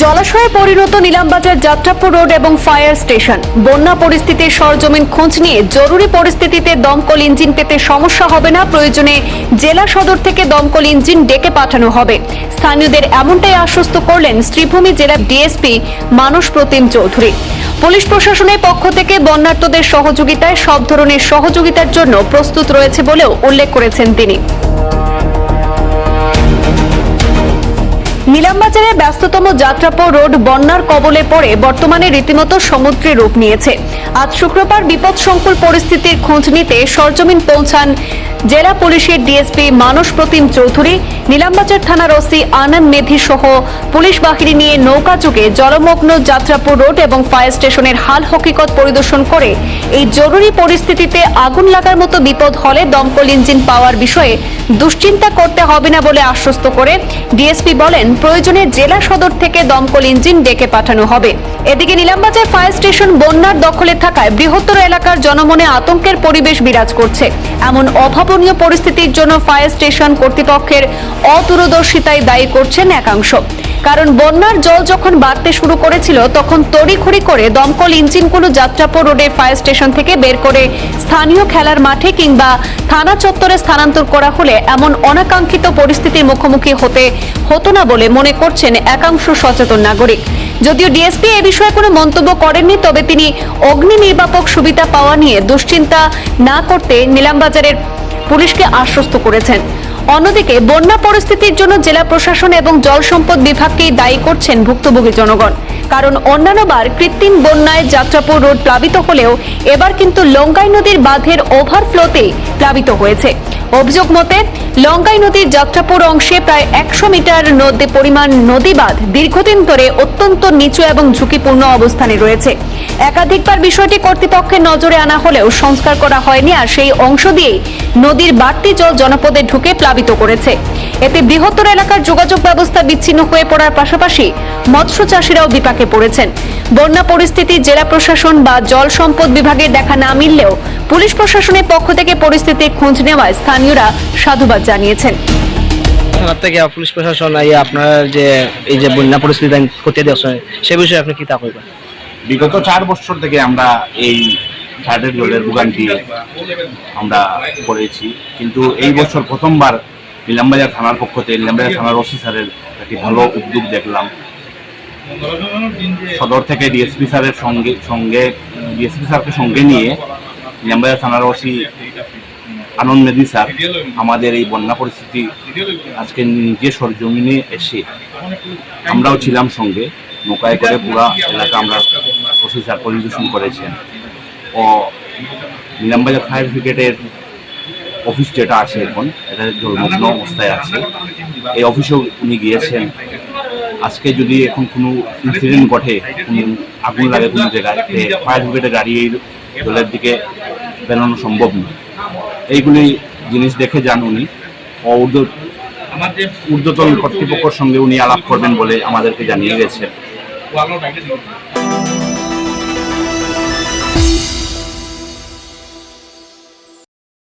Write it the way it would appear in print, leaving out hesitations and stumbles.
জলাশয়ে পরিণত নিলামবাজার যাত্রাপুর রোড এবং ফায়ার স্টেশন। বন্যা পরিস্থিতির সরজমিন খোঁজ নিয়ে জরুরি পরিস্থিতিতে দমকল ইঞ্জিন পেতে সমস্যা হবে না, প্রয়োজনে জেলা সদর থেকে দমকল ইঞ্জিন ডেকে পাঠানো হবে। স্থানীয়দের এমনটাই আশ্বস্ত করলেন শ্রীভূমি জেলা ডিএসপি মানস প্রতিম চৌধুরী। পুলিশ প্রশাসনের পক্ষ থেকে বন্যার্তদের সহযোগিতায় সব ধরনের সহযোগিতার জন্য প্রস্তুত রয়েছে বলেও উল্লেখ করেছেন তিনি। নিলামবাজারে ব্যস্ততম যাত্রাপুর রোড বন্যার কবলে পড়ে বর্তমানে রীতিমতো সমুদ্রে রূপ নিয়েছে। আজ শুক্রবার বিপদসংকুল পরিস্থিতির খোঁজ নিতে সরজমিন পৌঁছান জেলা পুলিশের ডিএসপি মানস প্রতিম চৌধুরী। নিলামবাজার থানার ওসি আনন্দ মেধি সহ পুলিশ বাহিনী নিয়ে নৌকা যুগে জলমগ্ন যাত্রাপুর রোড এবং ফায়ার স্টেশনের হাল হকিকত পরিদর্শন করে এই জরুরি পরিস্থিতিতে আগুন লাগার মতো বিপদ হলে দমকল ইঞ্জিন পাওয়ার বিষয়ে দুশ্চিন্তা করতে হবে না বলে আশ্বস্ত করে ডিএসপি বলেন, প্রয়োজনে জেলা সদর থেকে দমকল ইঞ্জিন ডেকে পাঠানো হবে। এদিকে নিলামবাজার ফায়ার স্টেশন বন্যার দখলে থাকায় বৃহত্তর এলাকার জনমনে আতঙ্কের পরিবেশ বিরাজ করছে। এমন অভাবনীয় পরিস্থিতির জন্য ফায়ার স্টেশন কর্তৃপক্ষের অদূরদর্শিতায় দায়ী করছেন একাংশ। কারণ বন্যার জল যখন বাড়তে শুরু করেছিল তখন তড়িঘড়ি করে দমকল ইঞ্জিনগুলো যাত্রাপুর রোডের ফায়ার স্টেশন থেকে বের করে স্থানীয় খেলার মাঠে কিংবা থানা চত্বরে স্থানান্তর করা হলে এমন অনাকাঙ্ক্ষিত পরিস্থিতির মুখোমুখি হতো না বলে মনে করছেন একাংশ সচেতন নাগরিক। যদিও ডিএসপি এ বিষয়ে কোনো মন্তব্য করেননি, তবে তিনি অগ্নি নির্বাপক সুবিধা পাওয়া নিয়ে দুশ্চিন্তা না করতে নিলামবাজারের পুলিশকে আশ্বস্ত করেছেন। অন্যদিকে বন্যা পরিস্থিতির জন্য জেলা প্রশাসন এবং জল সম্পদ বিভাগকেই দায়ী করছেন ভুক্তভোগী জনগণ। কারণ অন্যান্যবার কৃত্রিম বন্যায় যাত্রাপুর রোড প্লাবিত হলেও এবার কিন্তু লঙ্গাই নদীর বাঁধের ওভারফ্লোতেই প্লাবিত হয়েছে। অভিযোগ মতে লঙ্গাই নদীর যাত্রাপুর অংশে প্রায় 100 মিটার পরিমাণ নদী বাঁধ দীর্ঘদিন ধরে অত্যন্ত নিচু এবং ঝুঁকিপূর্ণ অবস্থানে রয়েছে। একাধিকবার বিষয়টি কর্তৃপক্ষের নজরে আনা হলেও সংস্কার করা হয়নি, আর সেই অংশ দিয়েই নদীর বাড়তি জল জনপদে ঢুকে প্লাবিত করেছে। এতে বৃহত্তর এলাকার যোগাযোগ ব্যবস্থা বিচ্ছিন্ন হয়ে পড়ার পাশাপাশি মৎস্য চাষিরাও বিপাকে পড়েছেন। বন্যা পরিস্থিতি জেলা প্রশাসন বা জল সম্পদ বিভাগের দেখা না মিললেও পুলিশ প্রশাসনের পক্ষ থেকে পরিস্থিতির খোঁজ নেওয়ায় স্থানীয়রা সাধুবাদ জানিয়েছেন। থেকে পুলিশ প্রশাসন আপনার যে এই যে বন্যা পরিস্থিতি করতে দিয়েছে সে বিষয়ে আপনি কি তা কইবেন? বিগত 4 বছর থেকে আমরা এই ফ্লাডের জলের ভোগান্তি আমরা করেছি, কিন্তু এই বছর প্রথমবার নিলামবাজার থানার পক্ষ থেকে নিলামবাজার থানার ওসি স্যারের একটি ভালো উদ্যোগ দেখলাম। সদর থেকে ডিএসপি স্যারের সঙ্গে ডিএসপি স্যারকে সঙ্গে নিয়ে নিলামবাজার থানার ওসি আনন্দ মেধি স্যার আমাদের এই বন্যা পরিস্থিতি আজকে নিজে সরজমিনে এসে আমরাও ছিলাম সঙ্গে, নৌকায় করে পুরা এলাকা আমরা ওসি স্যার পরিদর্শন করেছেন। ও নিলামবাজার ফায়ার ব্রিগেডের অফিস যেটা আছে এখন এটা জলমগ্ন অবস্থায় আছে, এই অফিসেও উনি গিয়েছেন। আজকে যদি এখন কোনো ইনসিডেন্ট ঘটে, কোনো আগুন লাগে কোনো জায়গায়, ফায়ার ব্রিগেডের গাড়ি এই জলের দিকে বেরোনো সম্ভব নয়। এইগুলি জিনিস দেখে যান উনি। ঊর্ধ্বতন কর্তৃপক্ষের সঙ্গে উনি আলাপ করবেন বলে আমাদেরকে জানিয়ে গেছেন।